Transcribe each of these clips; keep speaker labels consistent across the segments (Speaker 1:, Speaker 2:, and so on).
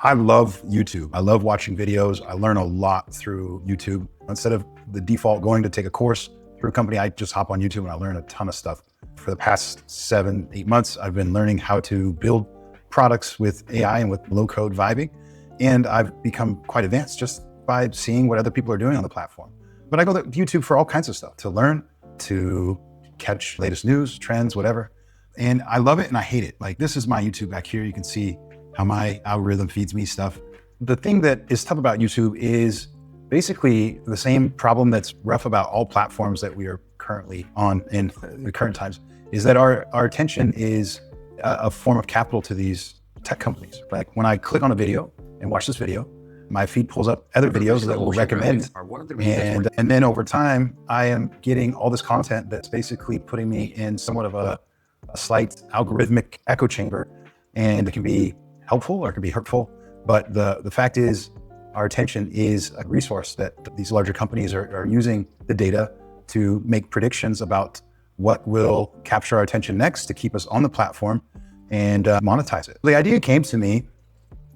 Speaker 1: I love YouTube. I love watching videos. I learn a lot through YouTube. Instead of the default going to take a course through a company, I just hop on YouTube and I learn a ton of stuff. For the past 7-8 months, I've been learning how to build products with AI and with low-code vibing. And I've become quite advanced just by seeing what other people are doing on the platform. But I go to YouTube for all kinds of stuff, to learn, to catch latest news, trends, whatever. And I love it and I hate it. Like, this is my YouTube back here. You can see how my algorithm feeds me stuff. The thing that is tough about YouTube is basically the same problem that's rough about all platforms that we are currently on in the current times, is that our attention is a form of capital to these tech companies. Like, when I click on a video and watch this video, my feed pulls up other videos that will recommend. And then over time, I am getting all this content that's basically putting me in somewhat of a slight algorithmic echo chamber. And it can be helpful or it can be hurtful. But the fact is, our attention is a resource that these larger companies are using the data to make predictions about what will capture our attention next to keep us on the platform and monetize it. The idea came to me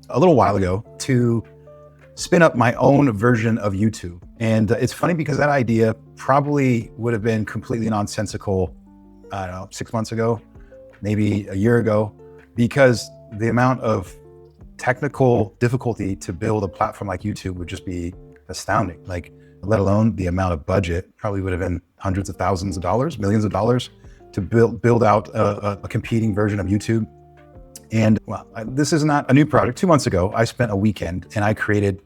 Speaker 1: a little while ago to spin up my own version of YouTube. And it's funny because that idea probably would have been completely nonsensical, I don't know, 6 months ago, maybe a year ago, because the amount of technical difficulty to build a platform like YouTube would just be astounding. Like, let alone the amount of budget, probably would have been hundreds of thousands of dollars, millions of dollars to build out a competing version of YouTube. And well, this is not a new project. 2 months ago, I spent a weekend and I created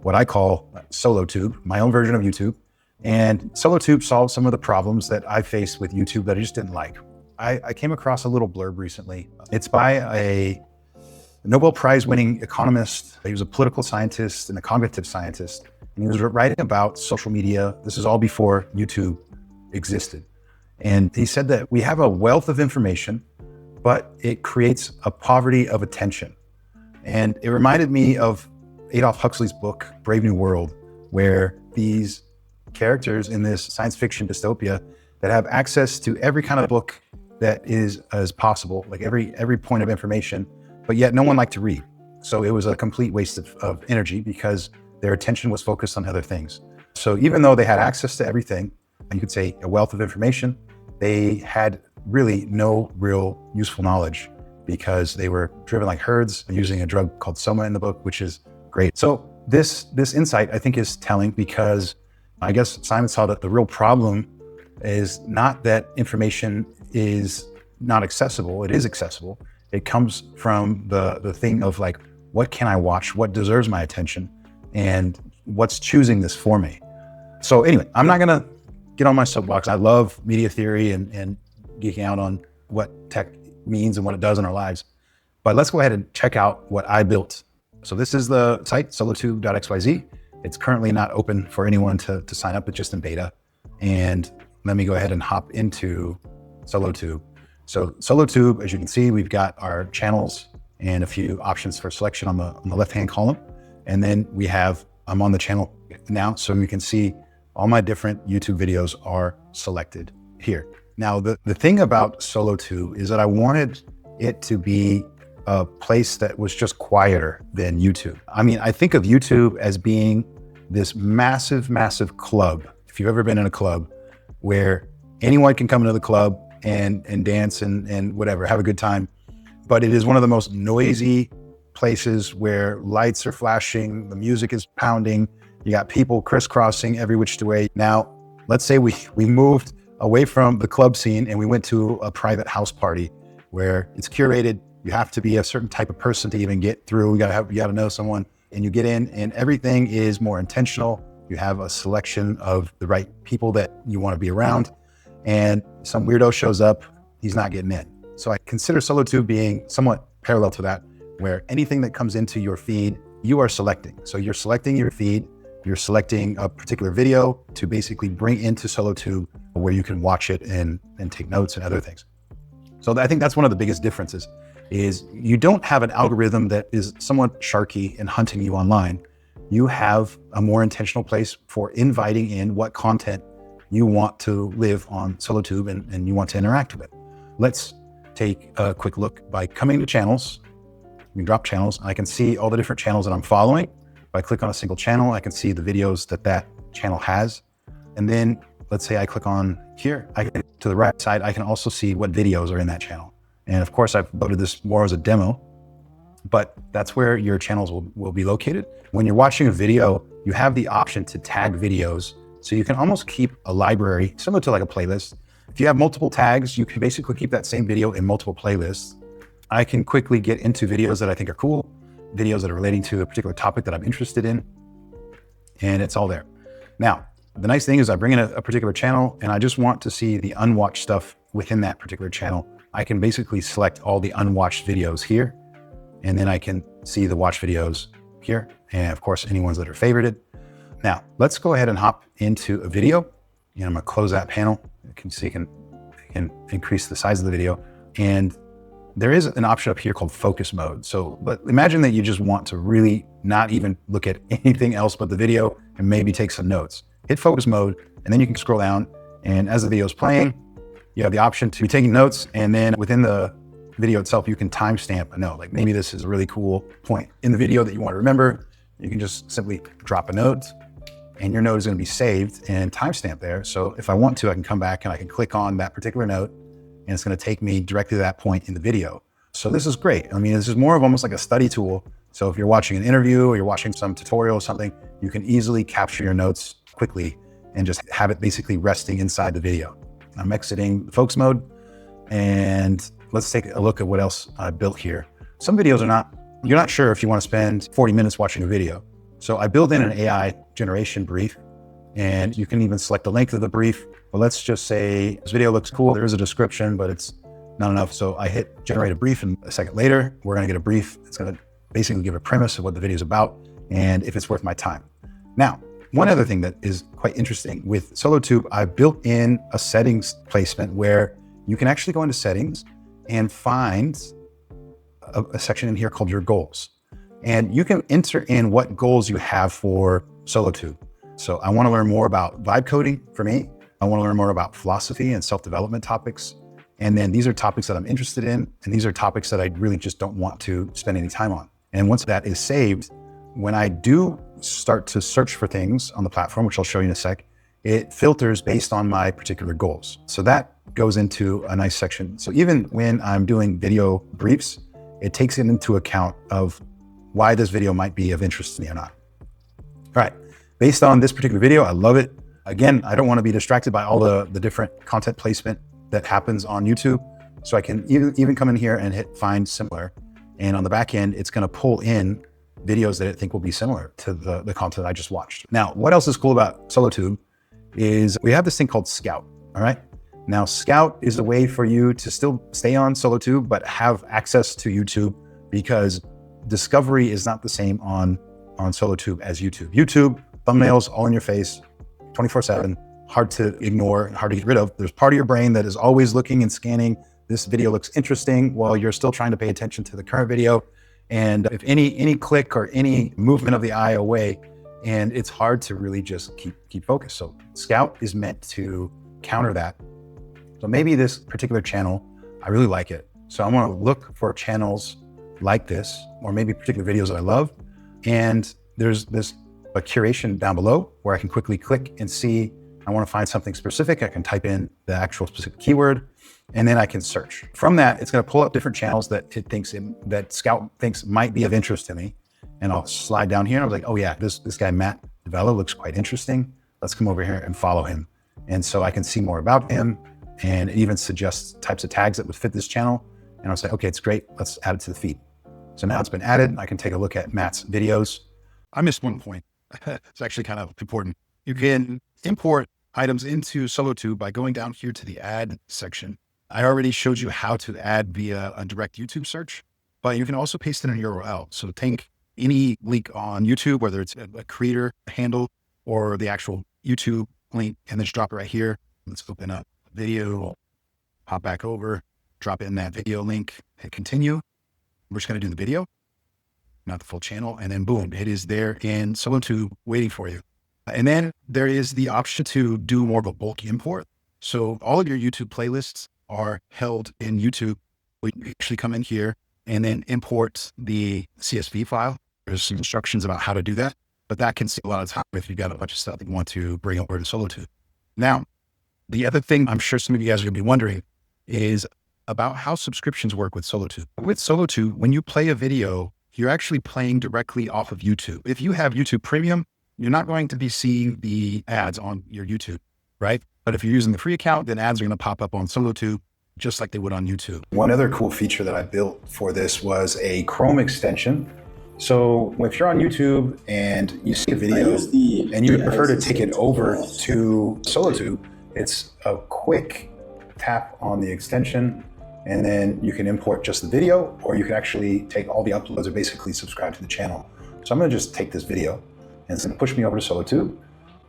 Speaker 1: what I call solotube, my own version of YouTube. And solotube solves some of the problems that I faced with YouTube that I just didn't like. I came across a little blurb recently. It's by a Nobel Prize winning economist. He was a political scientist and a cognitive scientist. And he was writing about social media. This is all before YouTube existed. And he said that we have a wealth of information, but it creates a poverty of attention. And it reminded me of Aldous Huxley's book, Brave New World, where these characters in this science fiction dystopia that have access to every kind of book that is as possible, like every point of information, but yet no one liked to read. So it was a complete waste of energy because their attention was focused on other things. So even though they had access to everything, and you could say a wealth of information, they had really no real useful knowledge because they were driven like herds using a drug called soma in the book, which is great. So this insight, I think, is telling, because I guess Simon saw that the real problem is not that information is not accessible. It is accessible. It comes from the thing of, like, what can I watch? What deserves my attention? And what's choosing this for me? So anyway, I'm not gonna get on my soapbox. I love media theory and geeking out on what tech means and what it does in our lives. But let's go ahead and check out what I built. So this is the site, solotube.xyz. It's currently not open for anyone to sign up. It's just in beta. And let me go ahead and hop into solotube. So solotube, as you can see, we've got our channels and a few options for selection on the left-hand column. And then we have, I'm on the channel now, so you can see all my different YouTube videos are selected here. Now, the thing about solotube is that I wanted it to be a place that was just quieter than YouTube. I mean, I think of YouTube as being this massive, massive club. If you've ever been in a club where anyone can come into the club and dance and whatever, have a good time. But it is one of the most noisy places where lights are flashing, the music is pounding, you got people crisscrossing every which way. Now, let's say we moved away from the club scene and we went to a private house party where it's curated. You have to be a certain type of person to even get through. You gotta know someone, and you get in and everything is more intentional. You have a selection of the right people that you want to be around, and some weirdo shows up, he's not getting in. So I consider solotube being somewhat parallel to that, where anything that comes into your feed, you are selecting. So you're selecting your feed, you're selecting a particular video to basically bring into solotube where you can watch it and take notes and other things. So I think that's one of the biggest differences, is you don't have an algorithm that is somewhat sharky and hunting you online. You have a more intentional place for inviting in what content you want to live on solotube and you want to interact with. Let's take a quick look by coming to channels You can drop channels. I can see all the different channels that I'm following. If I click on a single channel, I can see the videos that that channel has. And then let's say I click on here, I can, to the right side, I can also see what videos are in that channel. And of course, I've loaded this more as a demo, but that's where your channels will be located. When you're watching a video, you have the option to tag videos. So you can almost keep a library similar to like a playlist. If you have multiple tags, you can basically keep that same video in multiple playlists. I can quickly get into videos that I think are cool, videos that are relating to a particular topic that I'm interested in, and it's all there. Now, the nice thing is I bring in a particular channel and I just want to see the unwatched stuff within that particular channel. I can basically select all the unwatched videos here, and then I can see the watch videos here, and of course, any ones that are favorited. Now, let's go ahead and hop into a video, and I'm gonna close that panel. You can see I can increase the size of the video, and there is an option up here called focus mode. So, but imagine that you just want to really not even look at anything else but the video and maybe take some notes. Hit focus mode, and then you can scroll down, and as the video is playing, you have the option to be taking notes, and then within the video itself, you can timestamp a note. Like maybe this is a really cool point in the video that you want to remember. You can just simply drop a note, and your note is going to be saved and timestamped there. So if I want to, I can come back and I can click on that particular note, and it's going to take me directly to that point in the video. So this is great. I mean, this is more of almost like a study tool. So if you're watching an interview or you're watching some tutorial or something, you can easily capture your notes quickly and just have it basically resting inside the video. I'm exiting the focus mode, and let's take a look at what else I built here. Some videos you're not sure if you want to spend 40 minutes watching a video. So I built in an AI generation brief, and you can even select the length of the brief. But let's just say this video looks cool. There is a description, but it's not enough. So I hit generate a brief, and a second later, we're going to get a brief. It's going to basically give a premise of what the video is about and if it's worth my time. Now, one other thing that is quite interesting with SoloTube, I built in a settings placement where you can actually go into settings and find a section in here called your goals. And you can enter in what goals you have for SoloTube. So I want to learn more about vibe coding for me. I want to learn more about philosophy and self-development topics. And then these are topics that I'm interested in. And these are topics that I really just don't want to spend any time on. And once that is saved, when I do start to search for things on the platform, which I'll show you in a sec, it filters based on my particular goals. So that goes into a nice section. So even when I'm doing video briefs, it takes it into account of why this video might be of interest to me or not. All right, based on this particular video, I love it. Again, I don't want to be distracted by all the different content placement that happens on YouTube. So I can even come in here and hit find similar. And on the back end, it's going to pull in videos that I think will be similar to the content I just watched. Now, what else is cool about SoloTube is we have this thing called Scout, all right? Now, Scout is a way for you to still stay on SoloTube, but have access to YouTube, because discovery is not the same on SoloTube as YouTube. YouTube, thumbnails all in your face, 24/7, hard to ignore, hard to get rid of. There's part of your brain that is always looking and scanning. This video looks interesting while you're still trying to pay attention to the current video. And if any click or any movement of the eye away, and it's hard to really just keep focused. So Scout is meant to counter that. So maybe this particular channel, I really like it. So I want to look for channels like this, or maybe particular videos that I love. And there's a curation down below where I can quickly click and see, I want to find something specific. I can type in the actual specific keyword, and then I can search. From that, it's going to pull up different channels that that Scout thinks might be of interest to me. And I'll slide down here and I was like, oh yeah, this guy, Matt Devella, looks quite interesting. Let's come over here and follow him. And so I can see more about him, and it even suggests types of tags that would fit this channel. And I'll say, okay, it's great. Let's add it to the feed. So now it's been added. I can take a look at Matt's videos. I missed one point. It's actually kind of important. You can import items into SoloTube by going down here to the add section. I already showed you how to add via a direct YouTube search, but you can also paste in a URL. So take any link on YouTube, whether it's a creator handle or the actual YouTube link, and then just drop it right here. Let's open up video, hop back over, drop in that video link, hit continue. We're just going to do the video, not the full channel. And then boom, it is there in SoloTube waiting for you. And then there is the option to do more of a bulk import. So all of your YouTube playlists are held in YouTube. We actually come in here and then import the CSV file. There's some instructions about how to do that, but that can save a lot of time if you've got a bunch of stuff that you want to bring over to solotube. Now, the other thing I'm sure some of you guys are going to be wondering is about how subscriptions work with solotube. With solotube, when you play a video, you're actually playing directly off of YouTube. If you have YouTube Premium, you're not going to be seeing the ads on your YouTube, right? But if you're using the free account, then ads are going to pop up on solotube just like they would on YouTube. One other cool feature that I built for this was a Chrome extension. So if you're on YouTube and you see a video and you prefer to take it over to solotube, it's a quick tap on the extension, and then you can import just the video, or you can actually take all the uploads or basically subscribe to the channel. So I'm going to just take this video and it's going to push me over to solotube,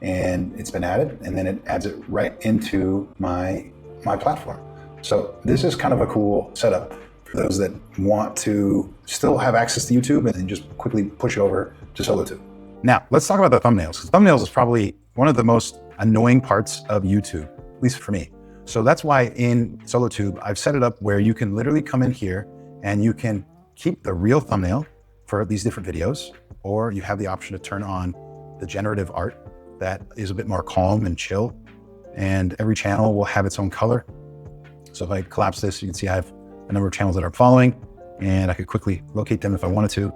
Speaker 1: and it's been added, and then it adds it right into my platform. So this is kind of a cool setup for those that want to still have access to YouTube and then just quickly push over to solotube. Now, let's talk about the thumbnails. Thumbnails is probably one of the most annoying parts of YouTube, at least for me. So that's why in solotube, I've set it up where you can literally come in here and you can keep the real thumbnail for these different videos, or you have the option to turn on the generative art that is a bit more calm and chill. And every channel will have its own color. So if I collapse this, you can see I have a number of channels that I'm following, and I could quickly locate them if I wanted to.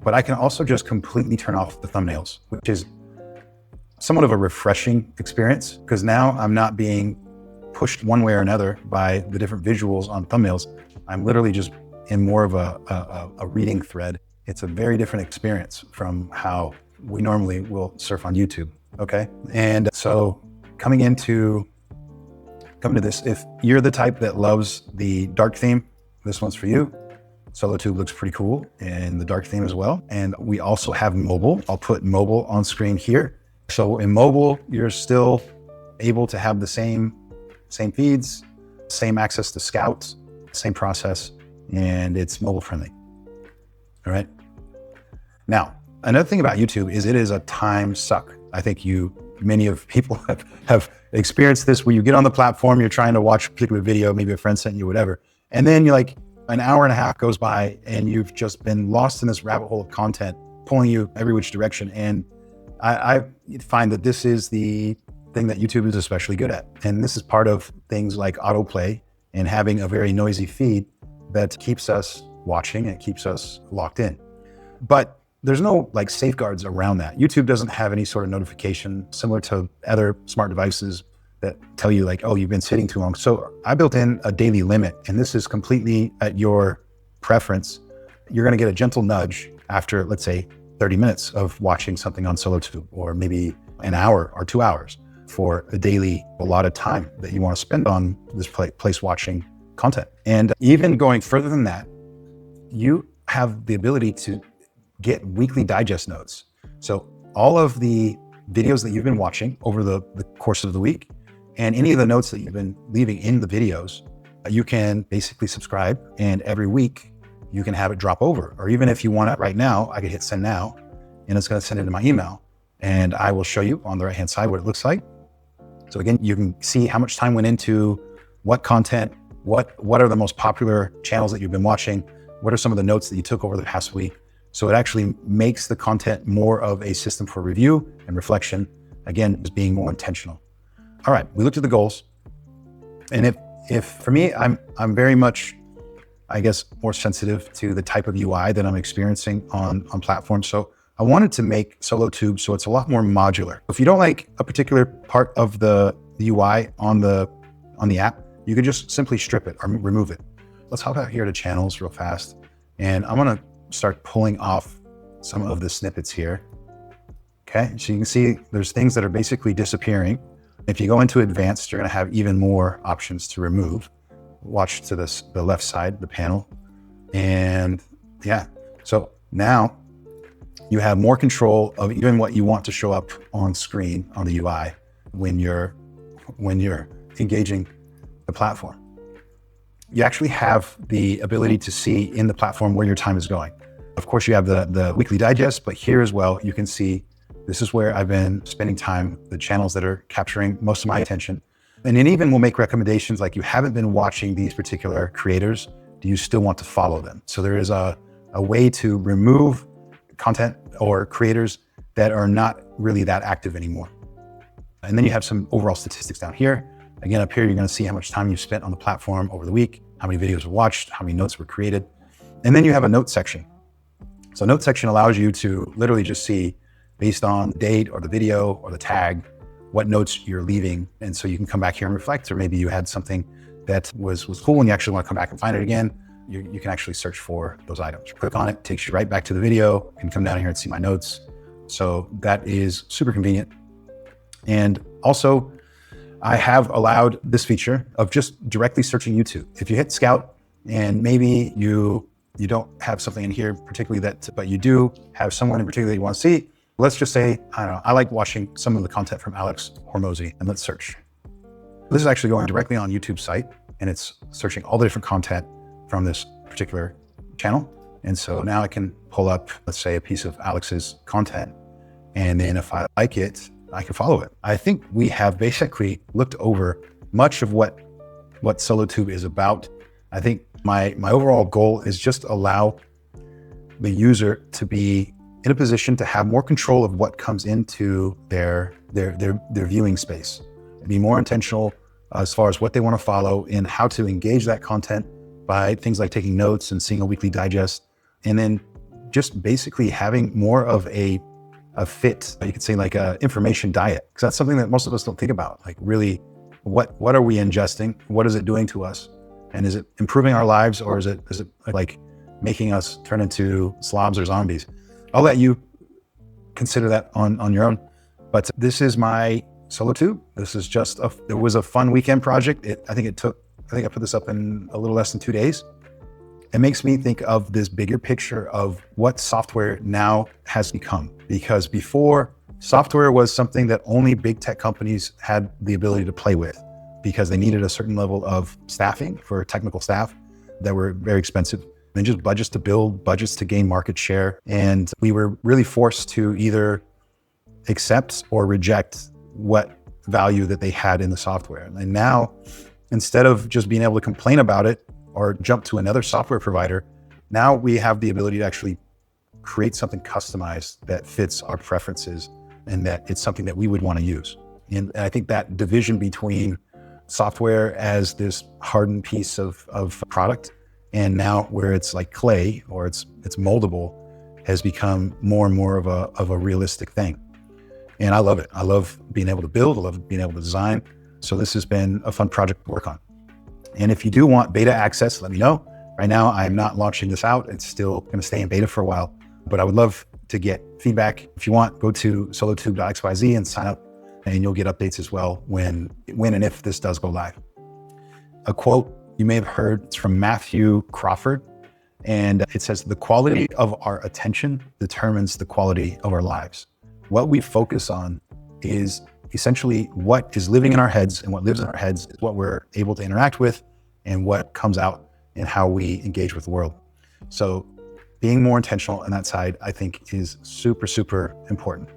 Speaker 1: But I can also just completely turn off the thumbnails, which is somewhat of a refreshing experience, because now I'm not being pushed one way or another by the different visuals on thumbnails. I'm literally just in more of a reading thread. It's a very different experience from how we normally will surf on YouTube, okay? And so coming to this, if you're the type that loves the dark theme, this one's for you. solotube looks pretty cool in the dark theme as well. And we also have mobile. I'll put mobile on screen here. So in mobile, you're still able to have the same feeds, same access to Scout, same process, and it's mobile friendly. All right. Now, another thing about YouTube is it is a time suck. I think many of people have experienced this, where you get on the platform, you're trying to watch a particular video, maybe a friend sent you, whatever. And then you're like, an hour and a half goes by and you've just been lost in this rabbit hole of content, pulling you every which direction. And I find that this is the thing that YouTube is especially good at. And this is part of things like autoplay and having a very noisy feed that keeps us watching and keeps us locked in. But there's no like safeguards around that. YouTube doesn't have any sort of notification similar to other smart devices that tell you like, oh, you've been sitting too long. So I built in a daily limit, and this is completely at your preference. You're going to get a gentle nudge after, let's say, 30 minutes of watching something on solotube, or maybe an hour or 2 hours for a daily allotted time that you want to spend on this place watching content. And even going further than that, you have the ability to get weekly digest notes. So all of the videos that you've been watching over the course of the week, and any of the notes that you've been leaving in the videos, you can basically subscribe, and every week you can have it drop over. Or even if you want it right now, I could hit send now, and it's going to send it to my email, and I will show you on the right-hand side what it looks like. So again, you can see how much time went into what content, what are the most popular channels that you've been watching, what are some of the notes that you took over the past week. So it actually makes the content more of a system for review and reflection, again, as being more intentional. All right, we looked at the goals. And if for me, I'm very much, I guess, more sensitive to the type of UI that I'm experiencing on platforms. So I wanted to make solotube so it's a lot more modular. If you don't like a particular part of the UI on the app, you can just simply strip it or remove it. Let's hop out here to channels real fast. And I'm gonna start pulling off some of the snippets here. Okay, so you can see there's things that are basically disappearing. If you go into advanced, you're gonna have even more options to remove. Watch to the left side, the panel. And yeah, so now you have more control of even what you want to show up on screen on the UI when you're engaging the platform. You actually have the ability to see in the platform where your time is going. Of course, you have the weekly digest, but here as well, you can see this is where I've been spending time, the channels that are capturing most of my attention. And it even will make recommendations like you haven't been watching these particular creators do you still want to follow them? So there is a way to remove content or creators that are not really that active anymore. And then you have some overall statistics down here. Again, up here, you're going to see how much time you spent on the platform over the week, how many videos were watched, how many notes were created. And then you have a note section. So note section allows you to literally just see, based on the date or the video or the tag, what notes you're leaving. And so you can come back here and reflect, or maybe you had something that was cool and you actually want to come back and find it again. You can actually search for those items. Click on it, takes you right back to the video. You can come down here and see my notes. So that is super convenient. And also, I have allowed this feature of just directly searching YouTube. If you hit Scout and maybe you don't have something in here particularly but you do have someone in particular you want to see, let's just say, I don't know, I like watching some of the content from Alex Hormozy, and let's search. This is actually going directly on YouTube's site, and it's searching all the different content from this particular channel. And so now I can pull up, let's say, a piece of Alex's content, and then if I like it, I can follow it. I think we have basically looked over much of what SoloTube is about. I think my overall goal is just allow the user to be in a position to have more control of what comes into their viewing space, be more intentional as far as what they want to follow and how to engage that content by things like taking notes and seeing a weekly digest, and then just basically having more of a fit, you could say, like a information diet, because that's something that most of us don't think about. Like, really, what are we ingesting? What is it doing to us? And is it improving our lives, or is it like making us turn into slobs or zombies? I'll let you consider that on your own. But this is my SoloTube. This is just it was a fun weekend project. I think I put this up in a little less than 2 days. It makes me think of this bigger picture of what software now has become. Because before, software was something that only big tech companies had the ability to play with, because they needed a certain level of staffing for technical staff that were very expensive, and just budgets to build, budgets to gain market share. And we were really forced to either accept or reject what value that they had in the software. And now, instead of just being able to complain about it or jump to another software provider, now we have the ability to actually create something customized that fits our preferences and that it's something that we would want to use. And I think that division between software as this hardened piece of product, and now where it's like clay or it's moldable, has become more and more of a realistic thing. And I love it. I love being able to build. I love being able to design. So this has been a fun project to work on. And if you do want beta access, let me know. Right now, I'm not launching this out. It's still going to stay in beta for a while, but I would love to get feedback. If you want, go to solotube.xyz and sign up, and you'll get updates as well when and if this does go live. A quote you may have heard, it's from Matthew Crawford, and it says, "The quality of our attention determines the quality of our lives." What we focus on is essentially what is living in our heads, and what lives in our heads is what we're able to interact with and what comes out in how we engage with the world. So being more intentional on that side, I think, is super, super important.